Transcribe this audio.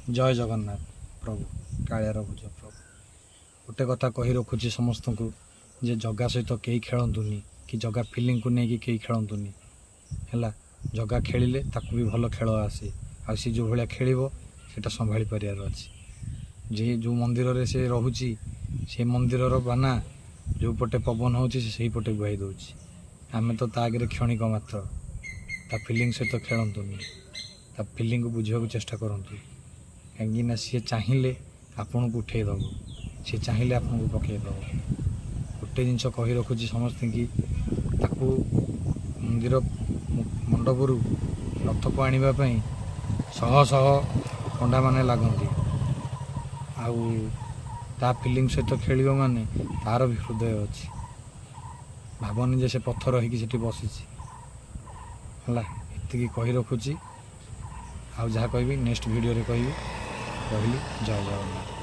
जय जगन्नाथ प्रभु कालियार भुज प्रभु गोटे कथा कही रखुची समस्त को जे जगा सहित कई खेलतुनि कि जगा फिलिंग को लेकिन कई खेलतुनि है जगा खेलिले ताकू भी भल खेल आसे आ सी जो भाया खेल से संभाली पार अच्छे जे जो मंदिर से रोचे से मंदिर बाना जो पटे पवन होती पटे बुआई दौर आम तो आगे क्षणिक मात्र ता फिलिंग सहित खेलतुनि ता फिलिंग को बुझा चेष्टा करूँ कहीं सी चाहिए आपन को उठेदब सी चाहिए आपन को पकईदब गोटे जिनस कही रखुची समस्त की ताकू मंदिर मंडपर रथ को आने शह शह पंडा माने लगती आ फिलिंग सहित खेल माने तार भी हृदय अच्छी भावनी जे से पत्थर होती बसी है ये कही रखुची आ जहाँ कहि नेक्स्ट वीडियो रे कहि जय जगन्नाथ।